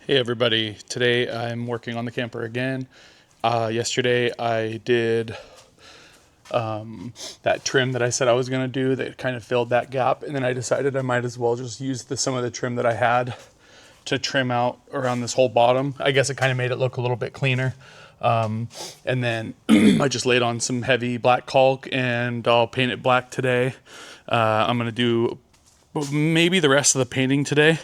Hey everybody, today I'm working on the camper again. Yesterday I did that trim that I said I was going to do that kind of filled that gap, and then I decided I might as well just use some of the trim that I had to trim out around this whole bottom. I guess it kind of made it look a little bit cleaner. And then I just laid on some heavy black caulk and I'll paint it black today. I'm going to do maybe the rest of the painting today.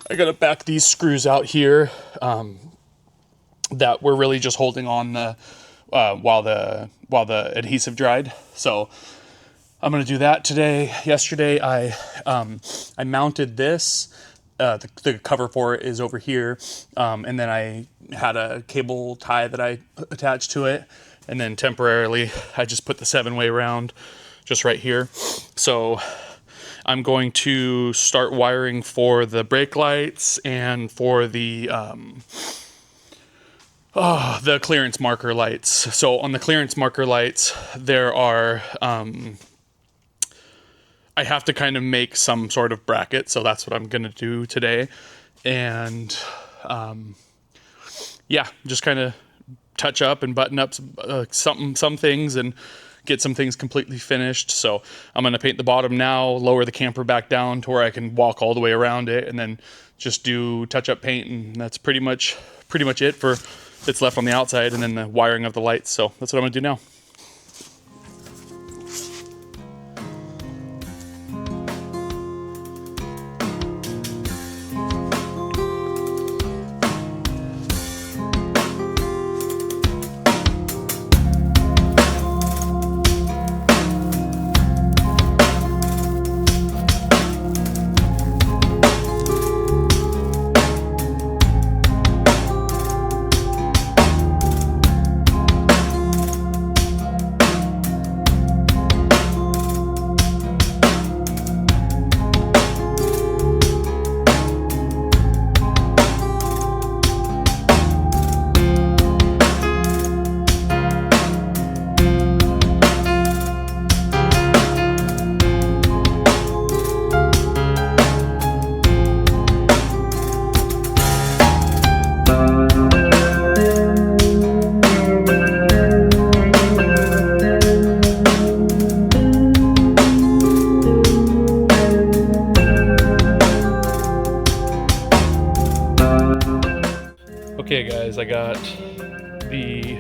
I gotta back these screws out here that we're really just holding on the while the adhesive dried. So I'm gonna do that today. Yesterday I mounted this. The cover for it is over here, and then I had a cable tie that I attached to it, and then temporarily I just put the 7-way round just right here. So I'm going to start wiring for the brake lights and for the clearance marker lights. So on the clearance marker lights, there are, I have to kind of make some sort of bracket. So that's what I'm going to do today. And yeah, just kind of touch up and button up some things and get some things completely finished. So I'm going to paint the bottom now, lower the camper back down to where I can walk all the way around it, and then just do touch-up paint, and that's pretty much it for that's left on the outside, and then the wiring of the lights. So that's what I'm going to do now. Okay guys, I got the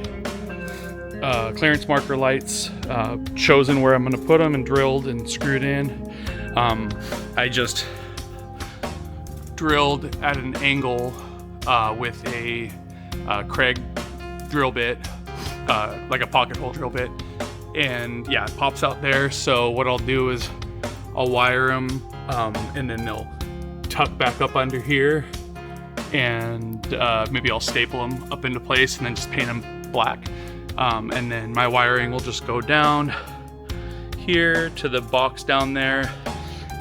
clearance marker lights chosen where I'm going to put them and drilled and screwed in. I just drilled at an angle with a Craig drill bit, like a pocket hole drill bit, and yeah, it pops out there. So what I'll do is I'll wire them and then they'll tuck back up under here, and maybe I'll staple them up into place and then just paint them black. And then my wiring will just go down here to the box down there,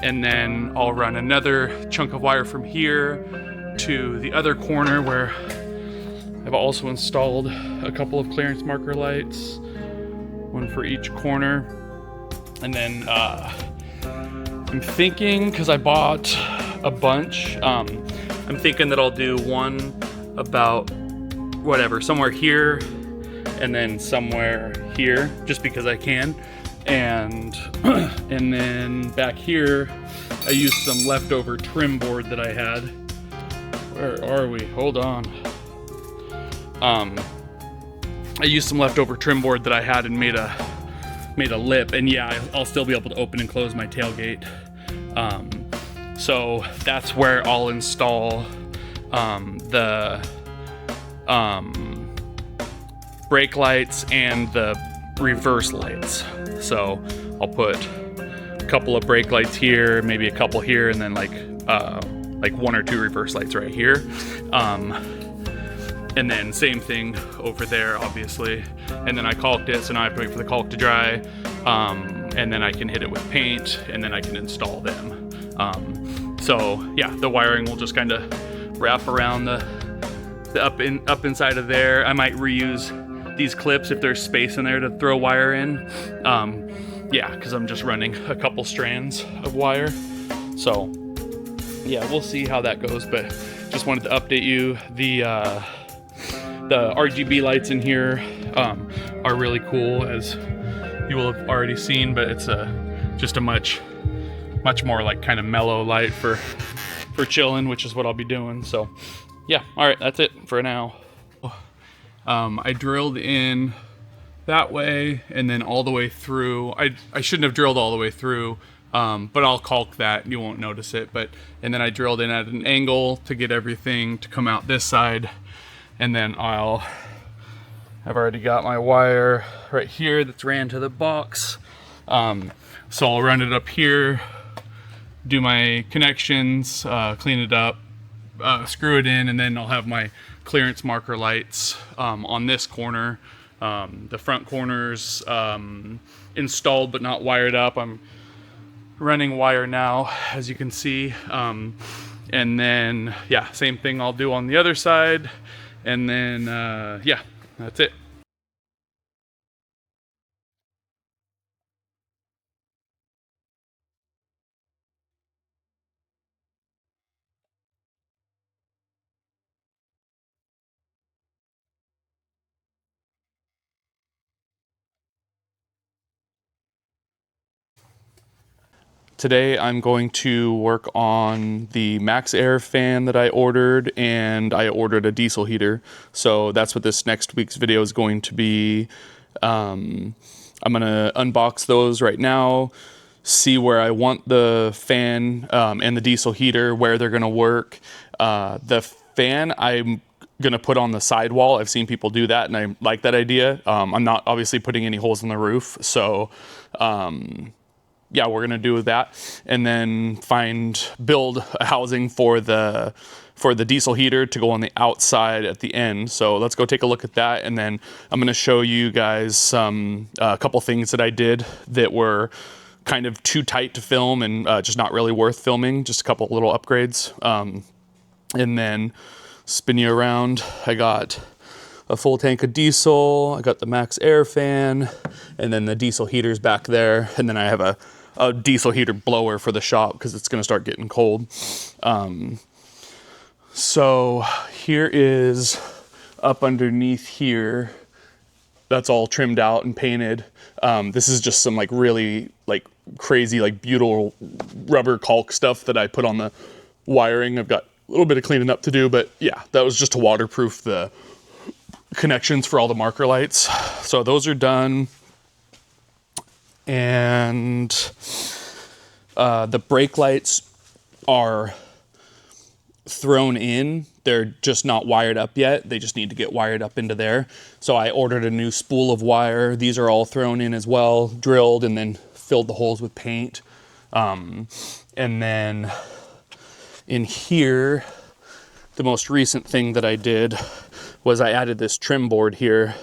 and then I'll run another chunk of wire from here to the other corner where I've also installed a couple of clearance marker lights, one for each corner. And then I'm thinking, because I bought a bunch, I'm thinking that I'll do one about somewhere here and then somewhere here, just because I can. And then back here, I used some leftover trim board that I had. Where are we? Hold on. I used some leftover trim board that I had and made a lip, and yeah, I'll still be able to open and close my tailgate. So that's where I'll install the brake lights and the reverse lights. So I'll put a couple of brake lights here, maybe a couple here, and then like 1 or 2 reverse lights right here. And then same thing over there, obviously. And then I caulked it, so now I have to wait for the caulk to dry. And then I can hit it with paint, and then I can install them. So yeah, the wiring will just kind of wrap around the up inside of there. I might reuse these clips if there's space in there to throw wire in. Yeah, because I'm just running a couple strands of wire. So yeah, we'll see how that goes, but just wanted to update you. The RGB lights in here are really cool, as you will have already seen, but it's just a much more like kind of mellow light for chilling, which is what I'll be doing. So yeah, all right, that's it for now. I drilled in that way and then all the way through. I shouldn't have drilled all the way through, but I'll caulk that, you won't notice it. And then I drilled in at an angle to get everything to come out this side. And then I've already got my wire right here that's ran to the box. So I'll run it up here, do my connections, clean it up, screw it in, and then I'll have my clearance marker lights on this corner. The front corners installed but not wired up. I'm running wire now, as you can see. And then, yeah, same thing I'll do on the other side. And then, yeah, that's it. Today I'm going to work on the MaxxAir fan that I ordered, and I ordered a diesel heater. So that's what this next week's video is going to be. I'm gonna unbox those right now, see where I want the fan and the diesel heater, where they're gonna work. The fan I'm gonna put on the sidewall. I've seen people do that and I like that idea. I'm not obviously putting any holes in the roof, so yeah, we're gonna do that, and then build a housing for the diesel heater to go on the outside at the end. So let's go take a look at that, and then I'm gonna show you guys a couple things that I did that were kind of too tight to film and just not really worth filming. Just a couple little upgrades, and then spin you around. I got a full tank of diesel. I got the MaxxAir fan, and then the diesel heater's back there, and then I have a diesel heater blower for the shop because it's going to start getting cold. So here is up underneath here. That's all trimmed out and painted. This is just some like really like crazy like beautiful rubber caulk stuff that I put on the wiring. I've got a little bit of cleaning up to do, but yeah, that was just to waterproof the connections for all the marker lights. So those are done. And the brake lights are thrown in. They're just not wired up yet. They just need to get wired up into there. So I ordered a new spool of wire. These are all thrown in as well, drilled, and then filled the holes with paint. And then in here, the most recent thing that I did was I added this trim board here.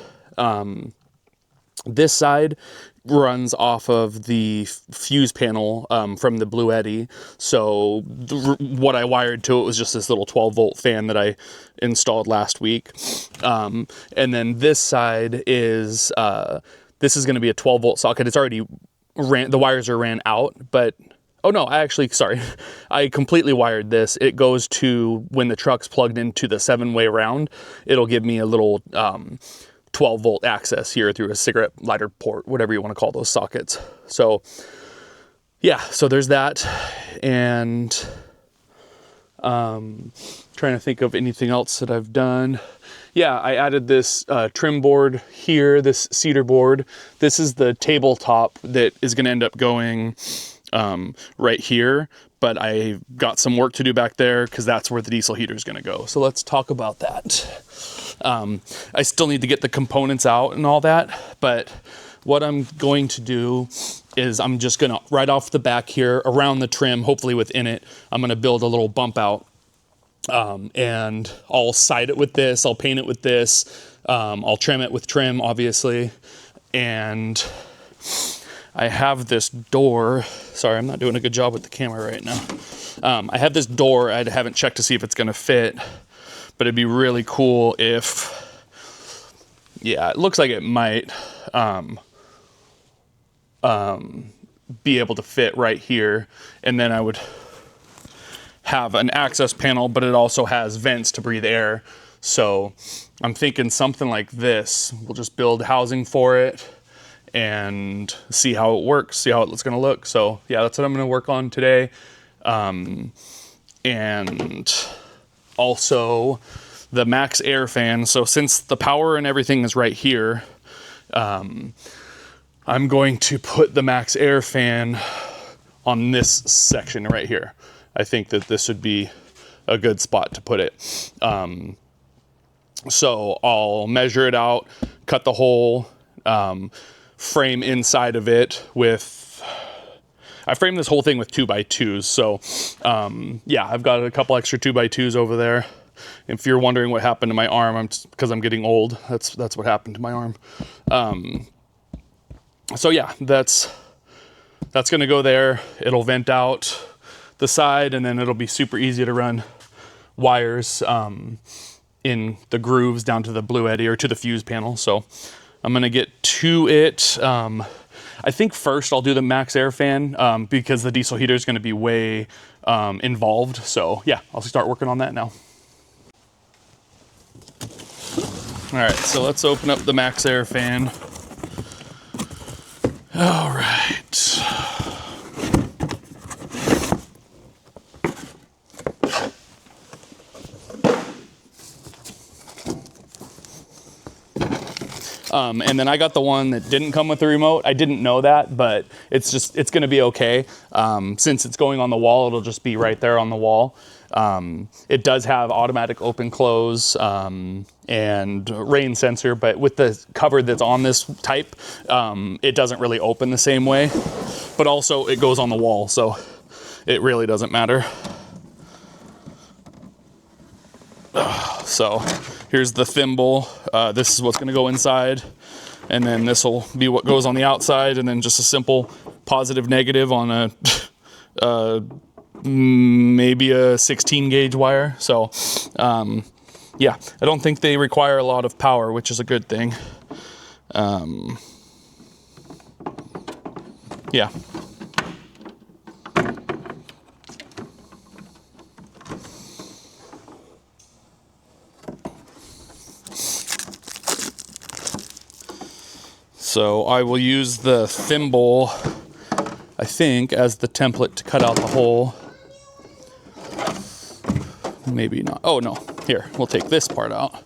This side runs off of the fuse panel from the Bluetti. So what I wired to it was just this little 12-volt fan that I installed last week. And then this side is, this is going to be a 12-volt socket. It's already the wires are ran out, but oh no, I completely wired this. It goes to, when the truck's plugged into the 7-way round, it'll give me a little 12-volt access here through a cigarette lighter port, whatever you want to call those sockets. So yeah, so there's that. And trying to think of anything else that I've done. Yeah, I added this trim board here, this cedar board. This is the tabletop that is going to end up going right here, but I got some work to do back there because that's where the diesel heater is going to go. So let's talk about that. I still need to get the components out and all that, but what I'm going to do is I'm just going to, right off the back here, around the trim, hopefully within it, I'm going to build a little bump out, and I'll side it with this, I'll paint it with this, I'll trim it with trim, obviously, and I have this door. Sorry, I'm not doing a good job with the camera right now. I have this door. I haven't checked to see if it's going to fit, but it'd be really cool if, yeah, it looks like it might be able to fit right here. And then I would have an access panel, but it also has vents to breathe air. So I'm thinking something like this. We'll just build housing for it and see how it works, see how it's gonna look. So yeah, that's what I'm gonna work on today. And also the MaxxAir fan. So since the power and everything is right here, I'm going to put the MaxxAir fan on this section right here. I think that this would be a good spot to put it. So I'll measure it out, cut the hole, frame inside of it with, I framed this whole thing with 2x2s. So yeah, I've got a couple extra 2x2s over there. If you're wondering what happened to my arm, because I'm getting old. That's what happened to my arm. So yeah, that's gonna go there. It'll vent out the side, and then it'll be super easy to run wires in the grooves down to the Bluetti or to the fuse panel. So I'm gonna get to it. I think first I'll do the MaxxAir fan because the diesel heater is gonna be way involved. So yeah, I'll start working on that now. All right, so let's open up the MaxxAir fan. All right. And then I got the one that didn't come with the remote. I didn't know that, but it's gonna be okay. Since it's going on the wall, it'll just be right there on the wall. It does have automatic open close and rain sensor, but with the cover that's on this type, it doesn't really open the same way, but also it goes on the wall, so it really doesn't matter. So here's the thimble. This is what's gonna go inside, and then this will be what goes on the outside, and then just a simple positive negative on a maybe a 16 gauge wire. So yeah, I don't think they require a lot of power, which is a good thing. Yeah. So I will use the thimble, I think, as the template to cut out the hole. Maybe not. Oh no, here, we'll take this part out.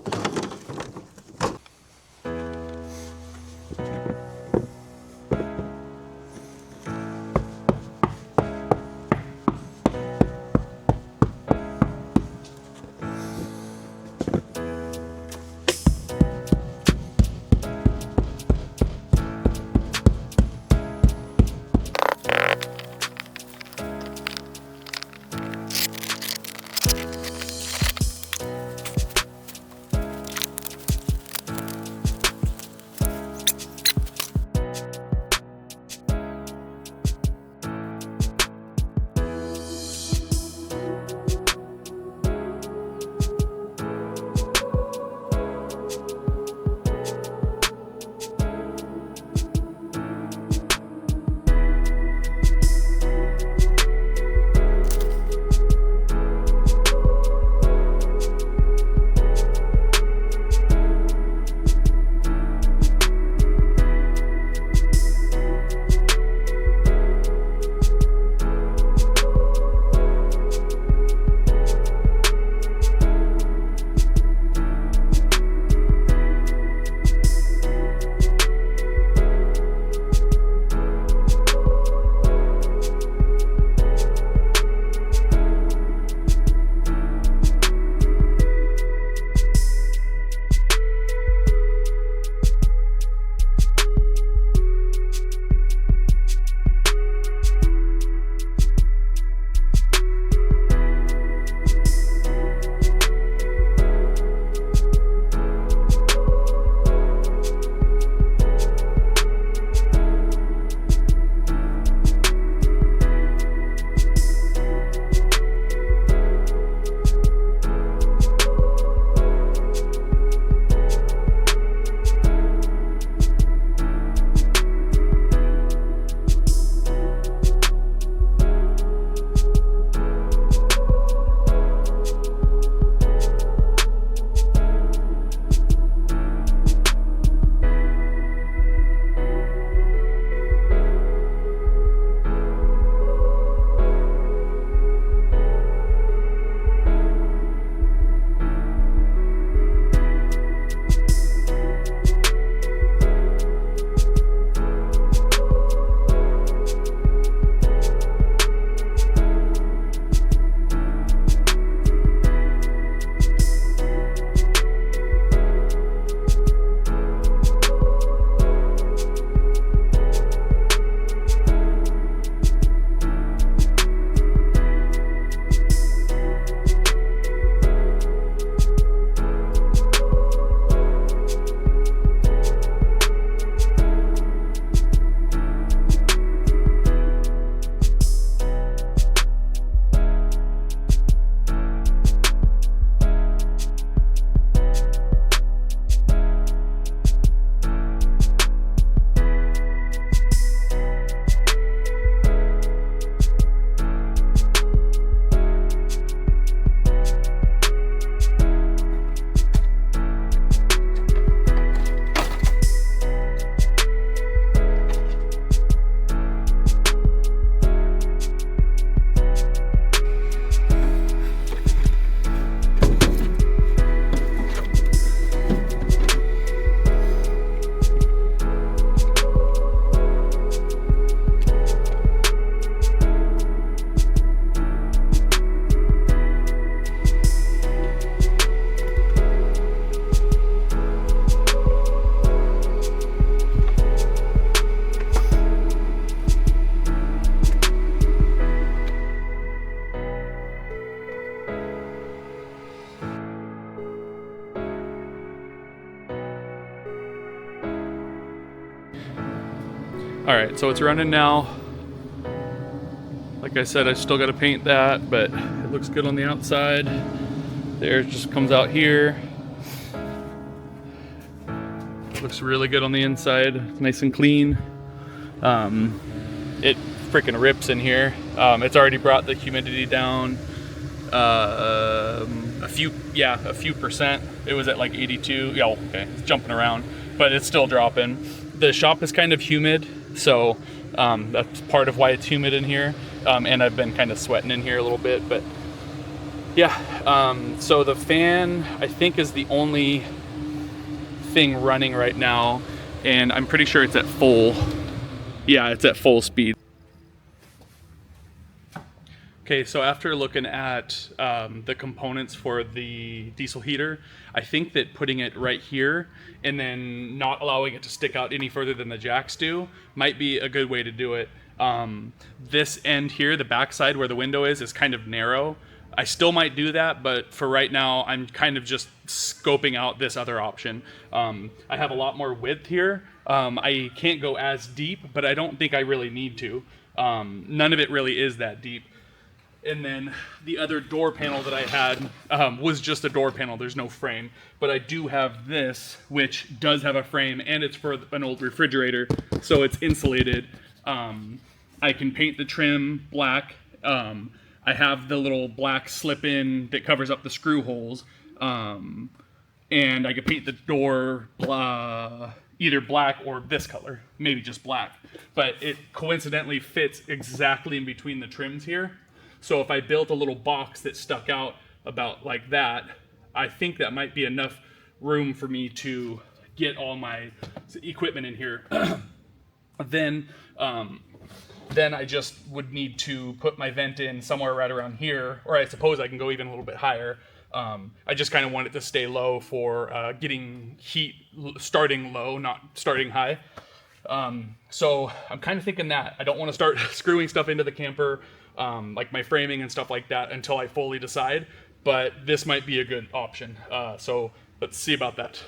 All right, so it's running now. Like I said, I still got to paint that, but it looks good on the outside. There, it just comes out here. It looks really good on the inside. It's nice and clean. It freaking rips in here. It's already brought the humidity down a few percent. It was at like 82. Yeah, okay, it's jumping around, but it's still dropping. The shop is kind of humid, so that's part of why it's humid in here. And I've been kind of sweating in here a little bit, but yeah. So the fan, I think, is the only thing running right now, and I'm pretty sure it's at full. Yeah, it's at full speed. Okay, so after looking at the components for the diesel heater, I think that putting it right here and then not allowing it to stick out any further than the jacks do might be a good way to do it. This end here, the backside where the window is kind of narrow. I still might do that, but for right now, I'm kind of just scoping out this other option. I have a lot more width here. I can't go as deep, but I don't think I really need to. None of it really is that deep. And then the other door panel that I had was just a door panel. There's no frame. But I do have this, which does have a frame, and it's for an old refrigerator, so it's insulated. I can paint the trim black. I have the little black slip-in that covers up the screw holes. And I could paint the door either black or this color, maybe just black. But it coincidentally fits exactly in between the trims here. So if I built a little box that stuck out about like that, I think that might be enough room for me to get all my equipment in here. Then I just would need to put my vent in somewhere right around here, or I suppose I can go even a little bit higher. I just kind of want it to stay low for getting heat starting low, not starting high. So I'm kind of thinking that I don't want to start screwing stuff into the camper, like my framing and stuff like that, until I fully decide, but this might be a good option. So let's see about that.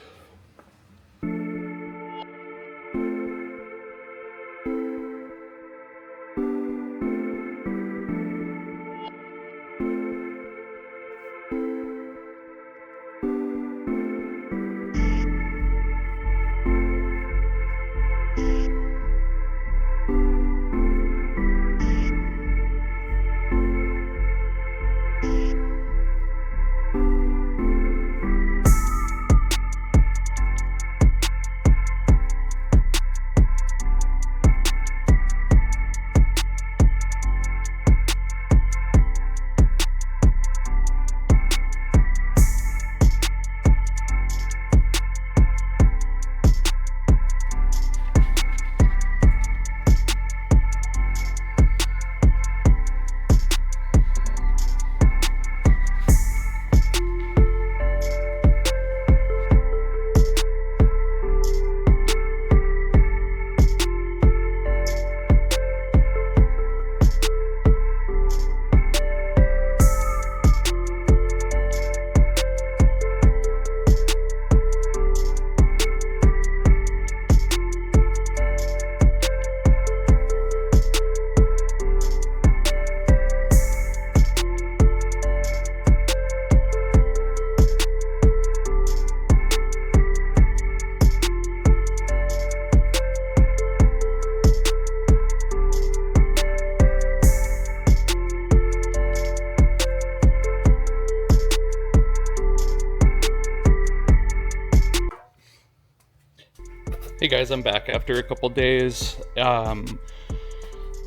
Hey guys, I'm back after a couple days.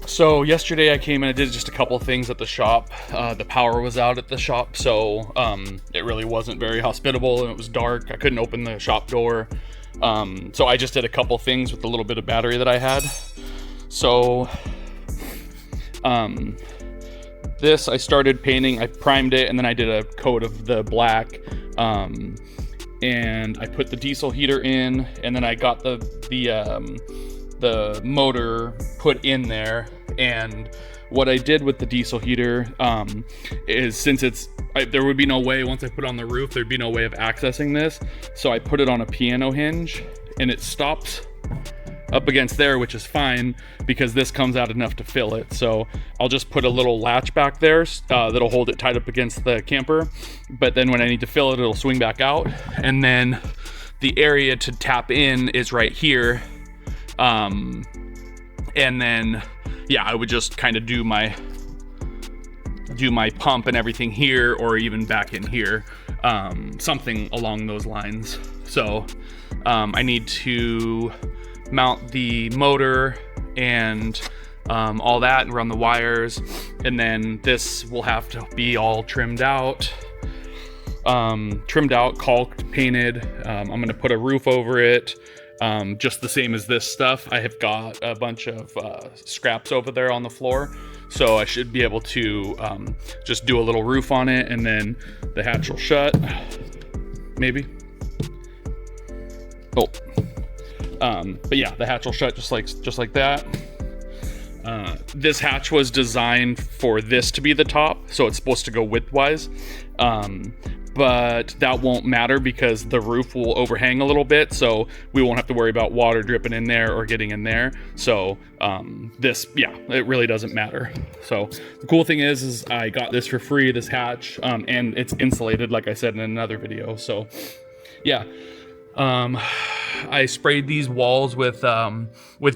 So yesterday I came and I did just a couple things at the shop. The power was out at the shop, so it really wasn't very hospitable, and it was dark. I couldn't open the shop door. So I just did a couple things with the little bit of battery that I had. So this I started painting. I primed it, and then I did a coat of the black. And I put the diesel heater in, and then I got the motor put in there. And what I did with the diesel heater is, since there would be no way, once I put it on the roof, there'd be no way of accessing this. So I put it on a piano hinge, and it stops up against there, which is fine because this comes out enough to fill it. So I'll just put a little latch back there that'll hold it tight up against the camper. But then when I need to fill it, it'll swing back out. And then the area to tap in is right here. And then, yeah, I would just kind of do my pump and everything here, or even back in here, something along those lines. So I need to mount the motor and all that and run the wires, and then this will have to be all trimmed out, caulked, painted. I'm gonna put a roof over it, just the same as this stuff. I have got a bunch of scraps over there on the floor, so I should be able to just do a little roof on it, and then the hatch will shut, maybe. Oh, but yeah, the hatch will shut just like that. This hatch was designed for this to be the top, so it's supposed to go widthwise, but that won't matter because the roof will overhang a little bit, so we won't have to worry about water dripping in there or getting in there. So this, yeah, it really doesn't matter. So the cool thing is I got this for free, this hatch, and it's insulated, like I said in another video. So yeah. I sprayed these walls with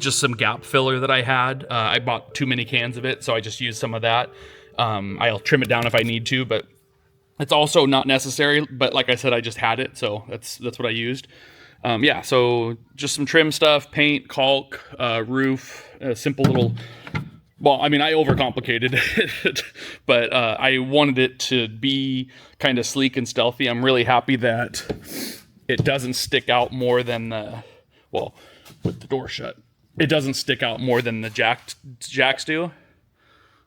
just some gap filler that I had. I bought too many cans of it, so I just used some of that. I'll trim it down if I need to, but it's also not necessary. But like I said, I just had it, so that's what I used. Yeah, so just some trim stuff, paint, caulk, roof, a simple little. Well, I mean, I overcomplicated it, but I wanted it to be kind of sleek and stealthy. I'm really happy that it doesn't stick out more than well, with the door shut, it doesn't stick out more than the jacks do.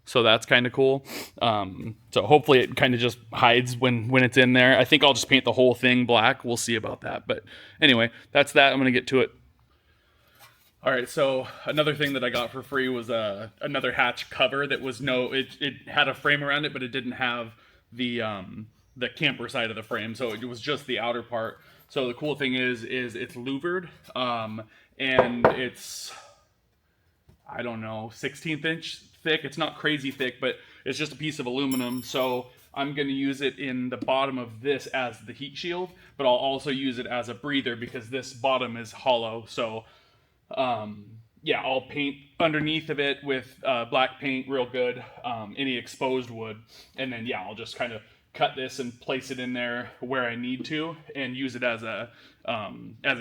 So that's kind of cool. So hopefully it kind of just hides when it's in there. I think I'll just paint the whole thing black. We'll see about that. But anyway, that's that. I'm going to get to it. All right, so another thing that I got for free was another hatch cover that was it had a frame around it, but it didn't have the camper side of the frame. So it was just the outer part. So the cool thing is it's louvered, and it's, I don't know, 16th inch thick. It's not crazy thick, but it's just a piece of aluminum. So I'm going to use it in the bottom of this as the heat shield, but I'll also use it as a breather because this bottom is hollow. So yeah, I'll paint underneath of it with black paint real good, any exposed wood, and then yeah, I'll just kind of cut this and place it in there where I need to and use it as a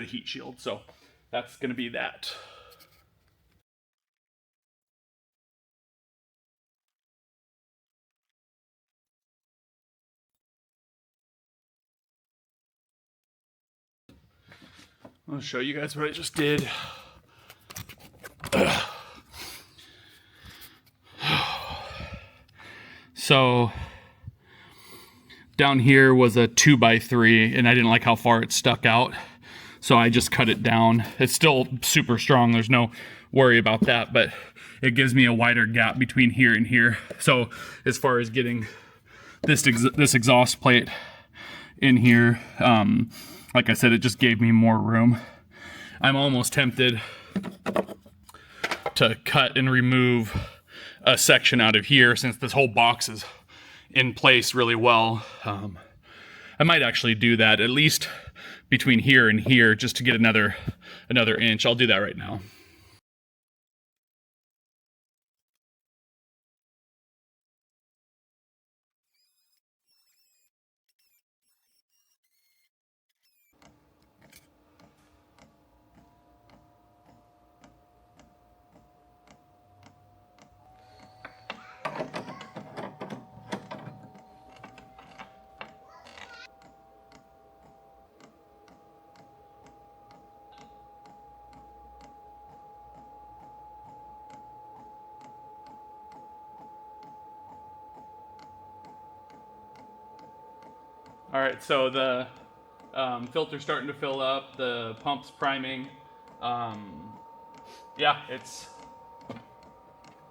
heat shield. So that's going to be that. I'll show you guys what I just did. So down here was a 2x3 and I didn't like how far it stuck out, so I just cut it down. It's still super strong, there's no worry about that, but it gives me a wider gap between here and here. So as far as getting this exhaust plate in here, like I said, it just gave me more room. I'm almost tempted to cut and remove a section out of here since this whole box is in place really well. I might actually do that, at least between here and here, just to get another inch. I'll do that right now. All right, so the filter's starting to fill up, the pump's priming. Yeah, it's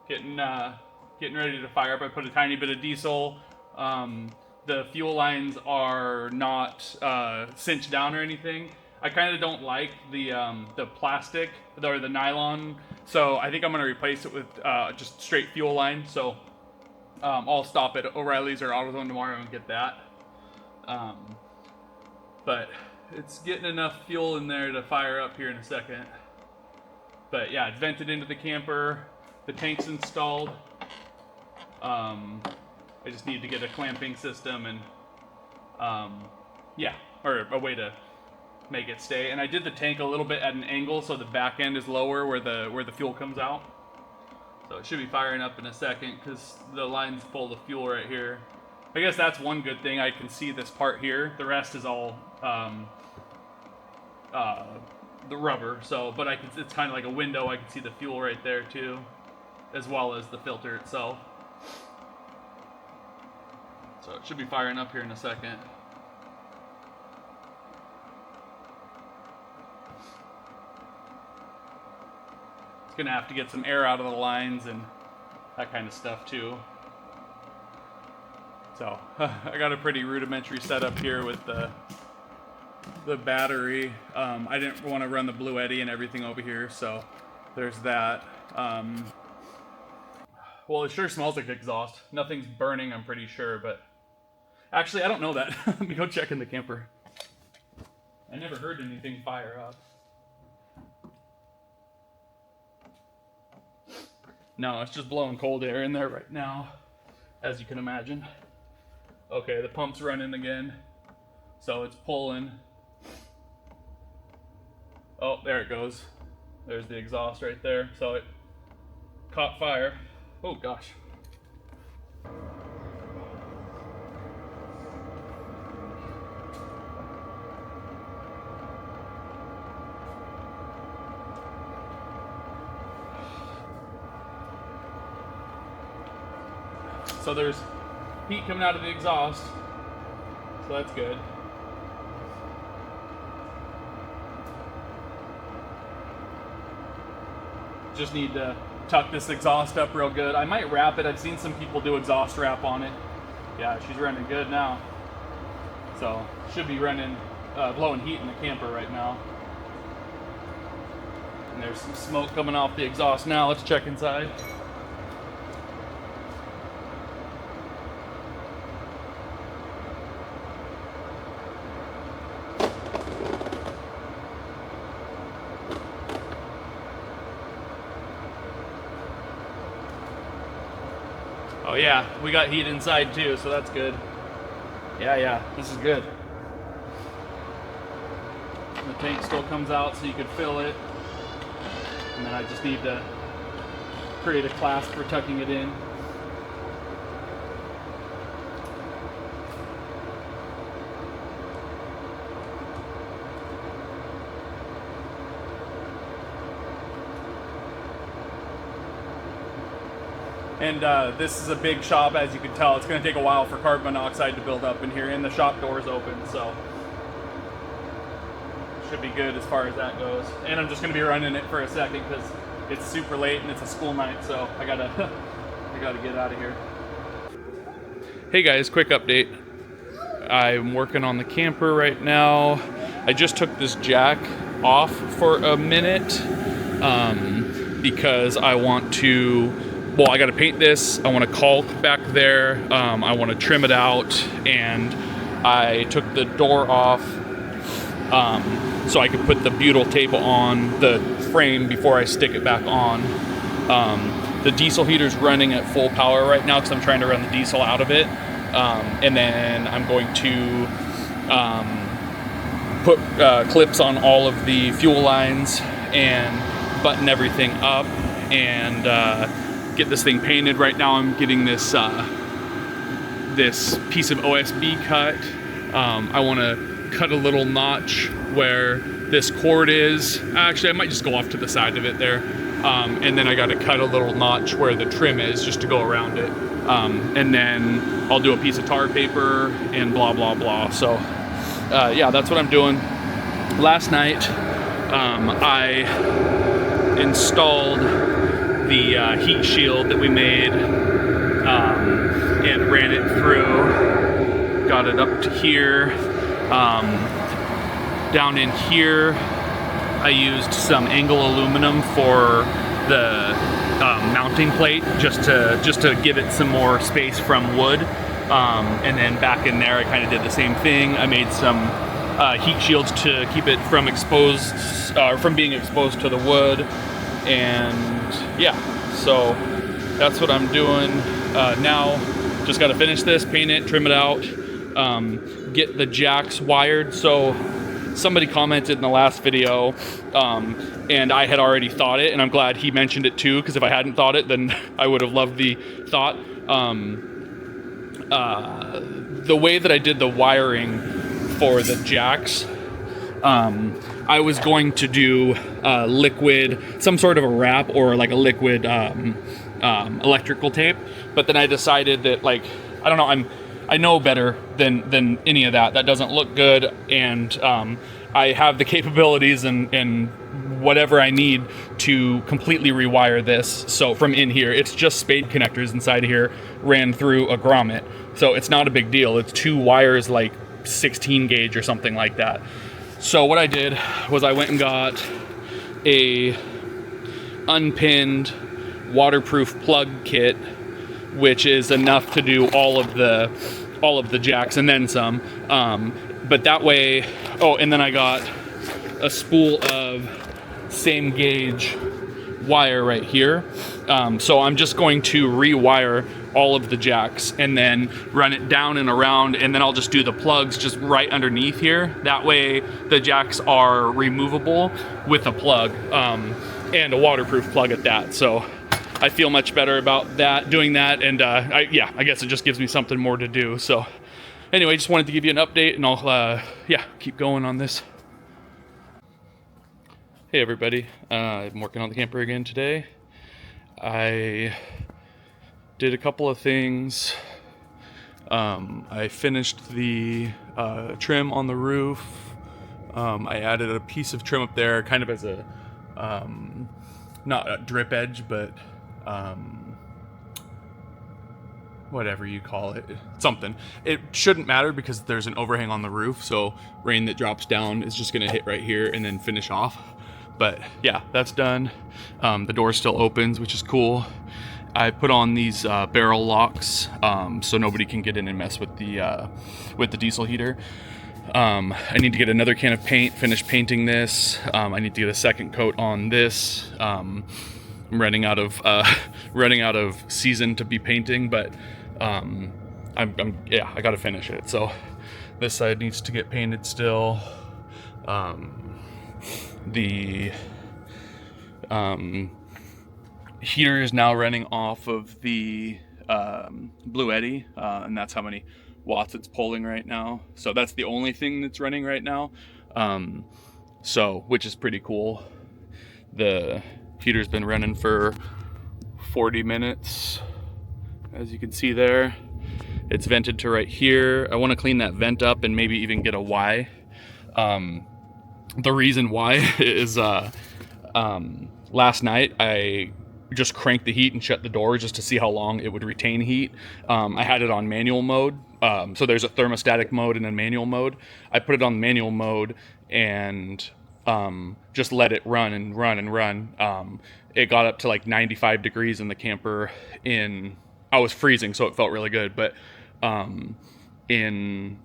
getting ready to fire up. I put a tiny bit of diesel. The fuel lines are not cinched down or anything. I kind of don't like the plastic or the nylon, so I think I'm gonna replace it with just straight fuel line. So I'll stop at O'Reilly's or AutoZone tomorrow and get that. But it's getting enough fuel in there to fire up here in a second. But yeah, it's vented into the camper. The tank's installed. I just need to get a clamping system and yeah, or a way to make it stay. And I did the tank a little bit at an angle so the back end is lower where the fuel comes out. So it should be firing up in a second because the line's full of fuel right here. I guess that's one good thing. I can see this part here. The rest is all the rubber. So, but it's kind of like a window. I can see the fuel right there too, as well as the filter itself. So it should be firing up here in a second. It's gonna have to get some air out of the lines and that kind of stuff too. So I got a pretty rudimentary setup here with the battery. I didn't want to run the Bluetti and everything over here, so there's that. Well, it sure smells like exhaust. Nothing's burning, I'm pretty sure, but actually I don't know that. Let me go check in the camper. I never heard anything fire up. No, it's just blowing cold air in there right now, as you can imagine. Okay, the pump's running again, so it's pulling. Oh, there it goes. There's the exhaust right there. So it caught fire. Oh gosh. So there's heat coming out of the exhaust, so that's good. Just need to tuck this exhaust up real good. I might wrap it. I've seen some people do exhaust wrap on it. Yeah, she's running good now. So should be running, blowing heat in the camper right now. And there's some smoke coming off the exhaust now. Let's check inside. Oh yeah, we got heat inside too, so that's good. Yeah, this is good. The tank still comes out so you could fill it. And then I just need to create a clasp for tucking it in. And this is a big shop, as you can tell. It's going to take a while for carbon monoxide to build up in here, and the shop door's open, so should be good as far as that goes. And I'm just going to be running it for a second because it's super late and it's a school night, so I gotta get out of here. Hey guys, quick update. I'm working on the camper right now. I just took this jack off for a minute because I want to. Well, I got to paint this. I want to caulk back there. I want to trim it out, and I took the door off so I could put the butyl tape on the frame before I stick it back on. The diesel heater's running at full power right now because I'm trying to run the diesel out of it, and then I'm going to put clips on all of the fuel lines and button everything up and get this thing painted. Right now I'm getting this this piece of OSB cut. I want to cut a little notch where this cord is. Actually, I might just go off to the side of it there. And then I got to cut a little notch where the trim is just to go around it. And then I'll do a piece of tar paper and blah, blah, blah. So yeah, that's what I'm doing. Last night, I installed the heat shield that we made and ran it through. Got it up to here. Down in here, I used some angle aluminum for the mounting plate, just to give it some more space from wood. And then back in there, I kind of did the same thing. I made some heat shields to keep it from being exposed to the wood. And yeah, so that's what I'm doing now. Just got to finish this, paint it, trim it out, get the jacks wired. So somebody commented in the last video, and I had already thought it, and I'm glad he mentioned it too, because if I hadn't thought it, then I would have loved the thought. The way that I did the wiring for the jacks, I was going to do liquid, some sort of a wrap or like a liquid electrical tape, but then I decided that, like, I don't know, I know better than any of that. That doesn't look good, and I have the capabilities and whatever I need to completely rewire this. So from in here, it's just spade connectors inside of here, ran through a grommet. So it's not a big deal. It's 2 wires, like 16 gauge or something like that. So what I did was I went and got a unpinned waterproof plug kit, which is enough to do all of the jacks and then some. But that way, and then I got a spool of same gauge wire right here. So I'm just going to rewire all of the jacks and then run it down and around, and then I'll just do the plugs just right underneath here. That way the jacks are removable with a plug, and a waterproof plug at that. So I feel much better about that, doing that, and I guess it just gives me something more to do. So anyway, just wanted to give you an update, and I'll keep going on this. Hey everybody, I'm working on the camper again today. I did a couple of things. I finished the trim on the roof. I added a piece of trim up there, kind of as a not a drip edge, but whatever you call it, something. It shouldn't matter because there's an overhang on the roof, so rain that drops down is just gonna hit right here and then finish off. But yeah, that's done. The door still opens, which is cool. I put on these barrel locks, so nobody can get in and mess with the diesel heater. I need to get another can of paint, finish painting this. I need to get a second coat on this. I'm running out of season to be painting, but I gotta finish it. So this side needs to get painted still. The heater is now running off of the Bluetti, and that's how many watts it's pulling right now. So that's the only thing that's running right now, which is pretty cool. The heater's been running for 40 minutes, as you can see there. It's vented to right here. I want to clean that vent up and maybe even get a Y. The reason why is last night I just cranked the heat and shut the door just to see how long it would retain heat. I had it on manual mode. So there's a thermostatic mode and a manual mode. I put it on manual mode and just let it run and run and run. It got up to like 95 degrees in the camper I was freezing, so it felt really good, but in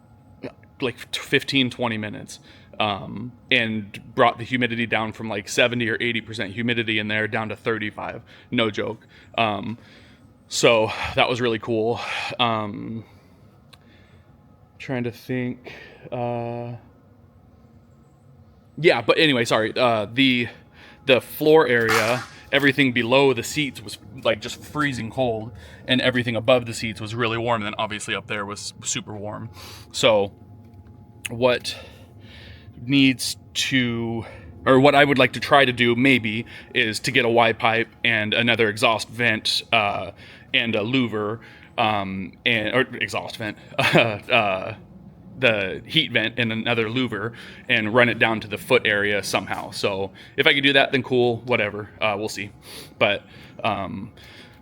like 15-20 minutes. And brought the humidity down from like 70 or 80% humidity in there down to 35. No joke. So that was really cool. Trying to think. But anyway, sorry. The floor area, everything below the seats was like just freezing cold, and everything above the seats was really warm. And then obviously up there was super warm. So what I would like to try to do maybe is to get a Y pipe and another exhaust vent and a louver or exhaust vent, the heat vent and another louver, and run it down to the foot area somehow. So if I could do that, then cool, whatever, we'll see. But I'm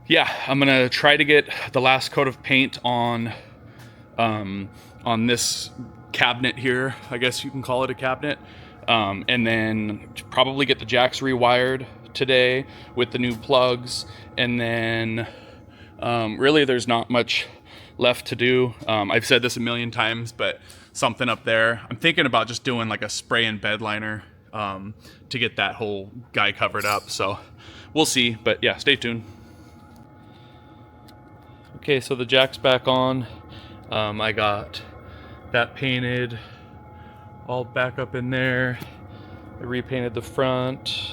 gonna try to get the last coat of paint on this cabinet here. I guess you can call it a cabinet. And then probably get the jacks rewired today with the new plugs. And then really there's not much left to do. I've said this a million times, but something up there. I'm thinking about just doing like a spray and bed liner to get that whole guy covered up. So we'll see, but yeah, stay tuned. Okay, so the jack's back on. I got that painted all back up in there. I repainted the front.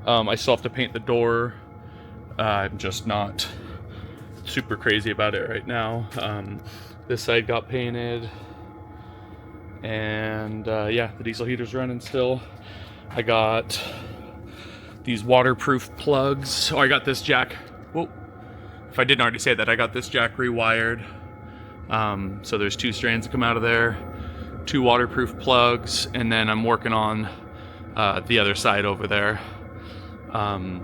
I still have to paint the door. I'm just not super crazy about it right now. This side got painted, and yeah, the diesel heater's running still. I got these waterproof plugs. Oh, I got this jack. Whoa. If I didn't already say that, I got this jack rewired. So there's 2 strands that come out of there, 2 waterproof plugs, and then I'm working on the other side over there.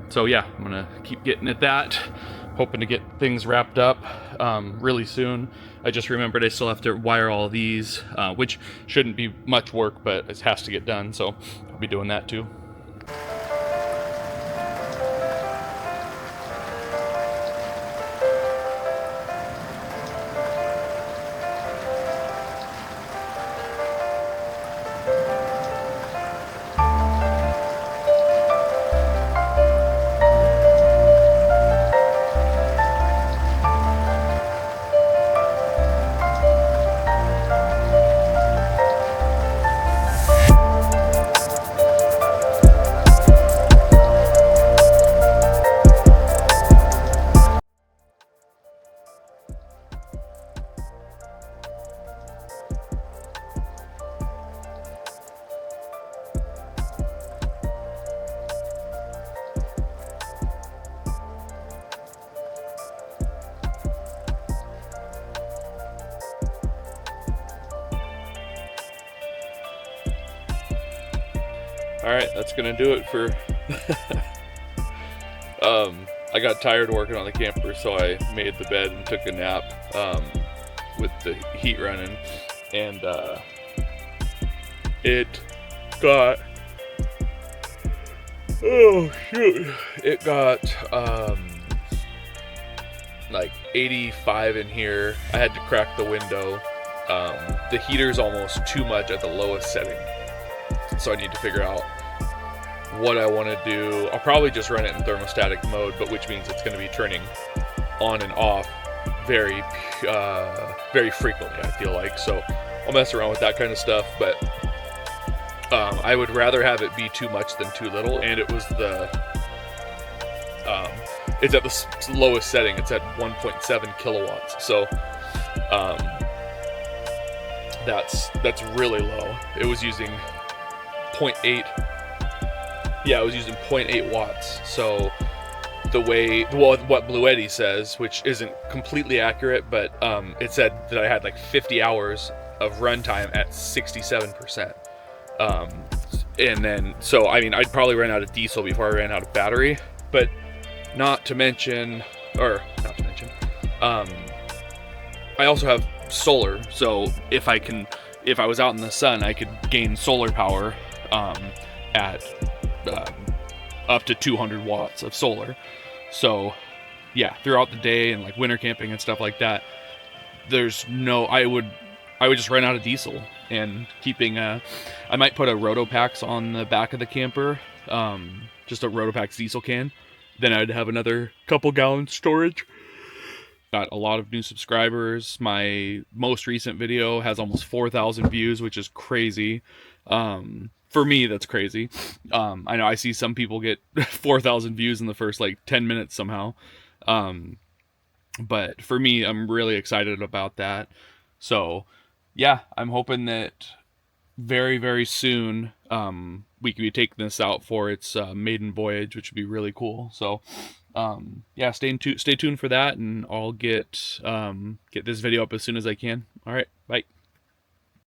So yeah, I'm gonna keep getting at that, hoping to get things wrapped up really soon. I just remembered I still have to wire all these, which shouldn't be much work, but it has to get done, so I'll be doing that too. Alright, that's gonna do it for I got tired working on the camper, so I made the bed and took a nap with the heat running, and it got it got like 85 in here. I had to crack the window. The heater's almost too much at the lowest setting, so I need to figure out what I want to do. I'll probably just run it in thermostatic mode, but which means it's going to be turning on and off very frequently, I feel like. So I'll mess around with that kind of stuff, but I would rather have it be too much than too little. And it was it's at the lowest setting. It's at 1.7 kilowatts. So that's really low. It was using 0.8. Yeah, I was using 0.8 watts. So what Bluetti says, which isn't completely accurate, but it said that I had like 50 hours of runtime at 67%. And then, so I mean, I'd probably run out of diesel before I ran out of battery, but not to mention, I also have solar. So if I was out in the sun, I could gain solar power at up to 200 watts of solar. So yeah, throughout the day and like winter camping and stuff like that, I would just run out of diesel. And keeping I might put a Rotopax on the back of the camper, just a Rotopax diesel can. Then I'd have another couple gallons storage. Got a lot of new subscribers. My most recent video has almost 4,000 views, which is crazy. For me, that's crazy. I know I see some people get 4,000 views in the first like 10 minutes somehow. But for me, I'm really excited about that. So yeah, I'm hoping that very, very soon we could be taking this out for its maiden voyage, which would be really cool. So yeah, stay tuned for that, and I'll get this video up as soon as I can. All right, bye.